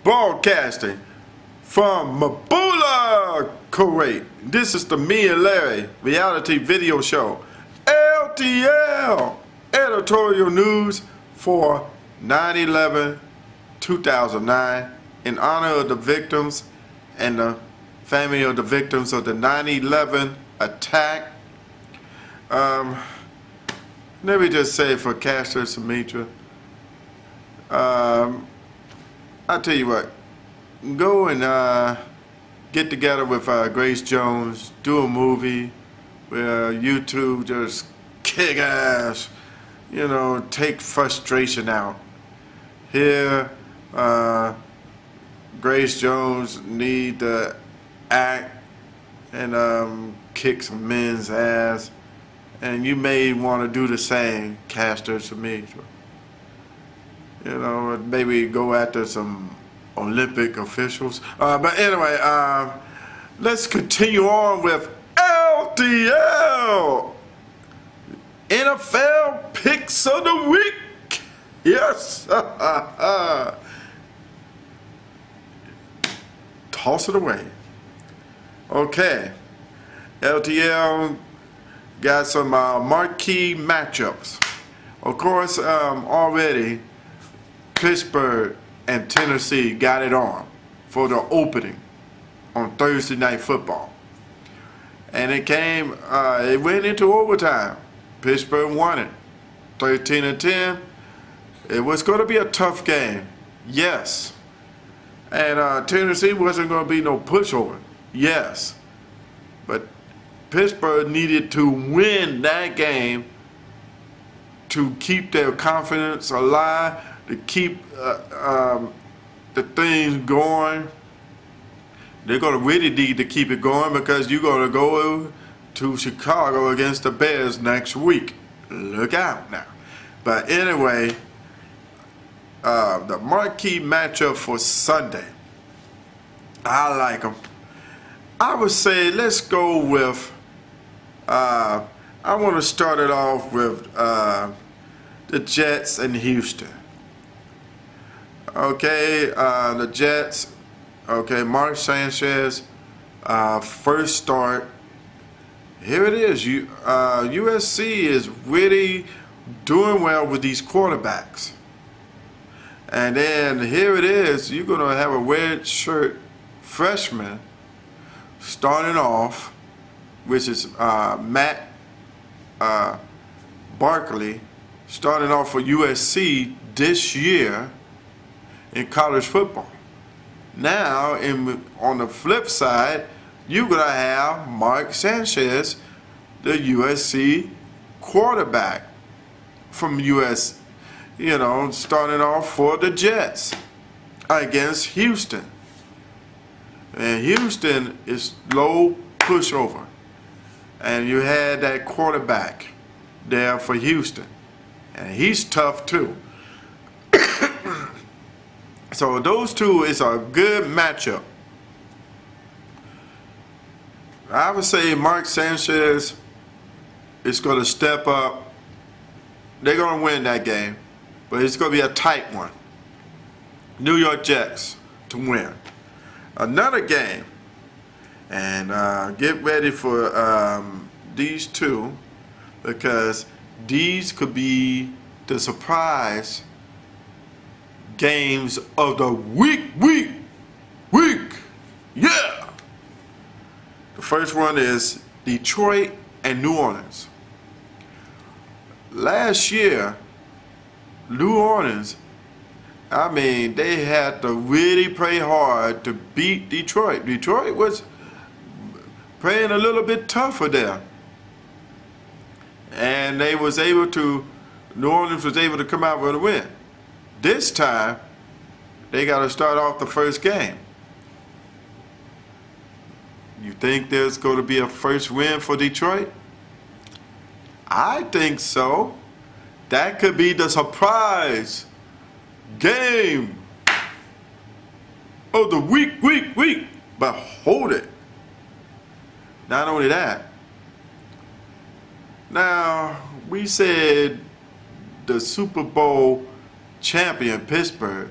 broadcasting from Mabula, Kuwait. This is the Me and Larry reality video show, LTL, editorial news for 9/11/2009 in honor of the victims and the family of the victims of the 9/11 attack. Let me just say for Castor Sumitra, I'll tell you what, go and get together with Grace Jones, do a movie where you two just kick ass, you know, take frustration out. Here, Grace Jones need to act and kick some men's ass, and you may want to do the same, Castor Sumitra. You know, maybe go after some Olympic officials. But anyway, let's continue on with LTL, NFL picks of the week. Yes. Toss it away. Okay. LTL got some marquee matchups. Of course, already Pittsburgh and Tennessee got it on for the opening on Thursday Night Football. And it went into overtime. Pittsburgh won it 13-10. It was going to be a tough game, yes. And Tennessee wasn't going to be no pushover, yes. But Pittsburgh needed to win that game to keep their confidence alive, to keep the things going. They're going to really need to keep it going because you're going to go to Chicago against the Bears next week. Look out now. But anyway, the marquee matchup for Sunday, I like them. I would say let's go with, I want to start it off with the Jets and Houston. Okay, the Jets, okay, Mark Sanchez, first start. Here it is. USC is really doing well with these quarterbacks. And then here it is. You're going to have a red shirt freshman starting off, which is Matt Barkley, starting off for USC this year in college football. Now, on the flip side, you're going to have Mark Sanchez, the USC quarterback from US, you know, starting off for the Jets against Houston. And Houston is low pushover. And you had that quarterback there for Houston. And he's tough too. So those two is a good matchup. I would say Mark Sanchez is going to step up. They're going to win that game, but it's going to be a tight one. New York Jets to win. Another game, and get ready for these two, because these could be the surprise games of the week. Yeah. The first one is Detroit and New Orleans. Last year, New Orleans, I mean, they had to really play hard to beat Detroit. Detroit was playing a little bit tougher there. And New Orleans was able to come out with a win. This time, they got to start off the first game. You think there's going to be a first win for Detroit? I think so. That could be the surprise game of the week. But hold it. Not only that. Now, we said the Super Bowl champion Pittsburgh,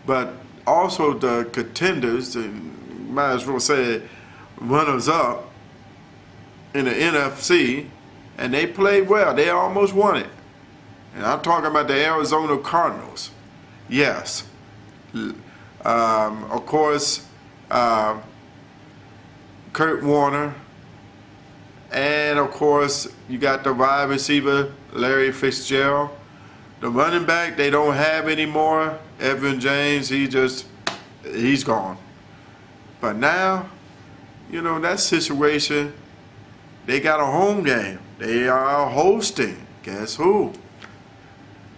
but also the contenders, and might as well say runners up in the NFC, and they played well. They almost won it. And I'm talking about the Arizona Cardinals. Yes. Of course, Kurt Warner, and of course you got the wide receiver Larry Fitzgerald. The running back they don't have anymore, Evan James. He's gone. But now, you know, that situation, they got a home game. They are hosting. Guess who?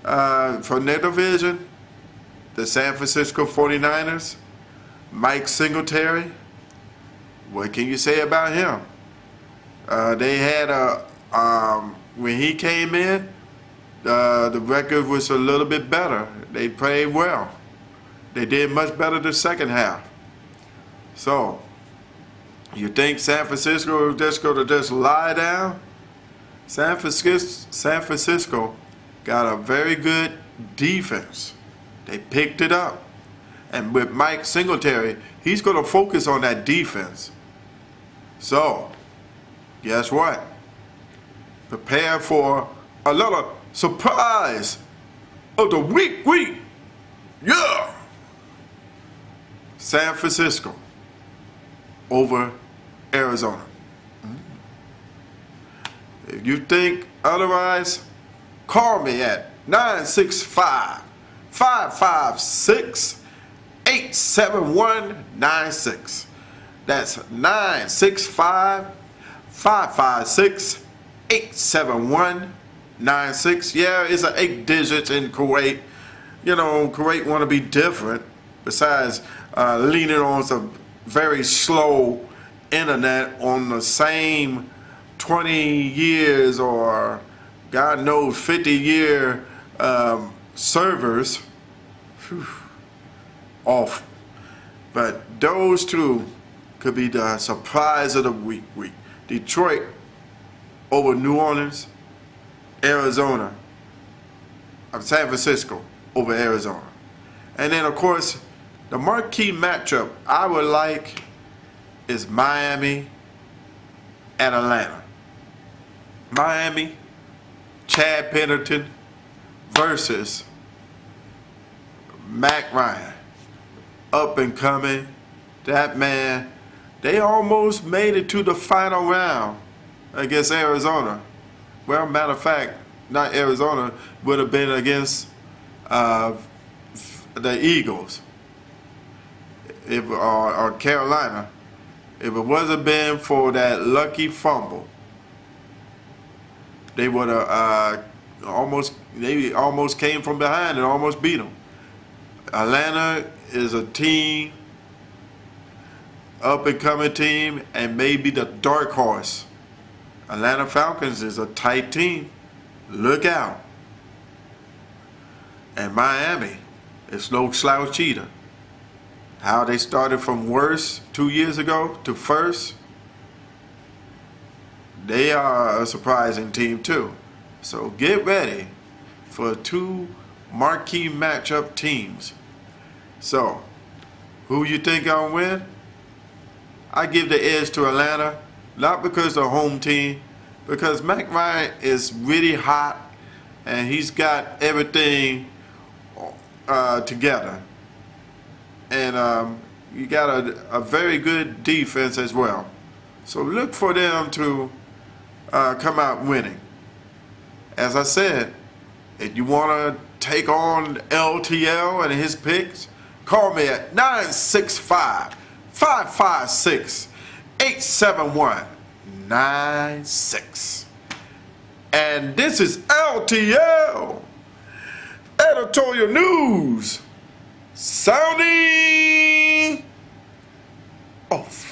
From their division, the San Francisco 49ers, Mike Singletary. What can you say about him? They had when he came in, the record was a little bit better. They played well. They did much better the second half. So, you think San Francisco is just going to just lie down? San Francisco got a very good defense. They picked it up. And with Mike Singletary, he's going to focus on that defense. So, guess what? Prepare for a little surprise of the week. Yeah! San Francisco over Arizona. If you think otherwise, call me at 965-556-87196. That's 965-556-87196. Yeah, it's an 8 digits in Kuwait. You know, Kuwait want to be different. Besides leaning on some very slow internet on the same 20 years or God knows 50-year servers. Whew, awful. But those two could be the surprise of the week. Detroit over New Orleans, Arizona, San Francisco over Arizona. And then, of course, the marquee matchup I would like is Miami and Atlanta. Miami, Chad Pennington versus Matt Ryan. Up and coming. That man, they almost made it to the final round against Arizona. Well, matter of fact, not Arizona, would have been against the Eagles or Carolina. If it wasn't been for that lucky fumble, they would have almost came from behind and almost beat them. Atlanta is a team, up and coming team, and maybe the dark horse. Atlanta Falcons is a tight team. Look out. And Miami is no slouch either. How they started from worst 2 years ago to first, they are a surprising team too. So get ready for 2 marquee matchup teams. So, who you think gonna win? I give the edge to Atlanta, not because the home team, because Matt Ryan is really hot and he's got everything together. And you got a very good defense as well. So look for them to come out winning. As I said, if you want to take on LTL and his picks, call me at 965-556-87196. And this is LTL, Editorial News, sounding off.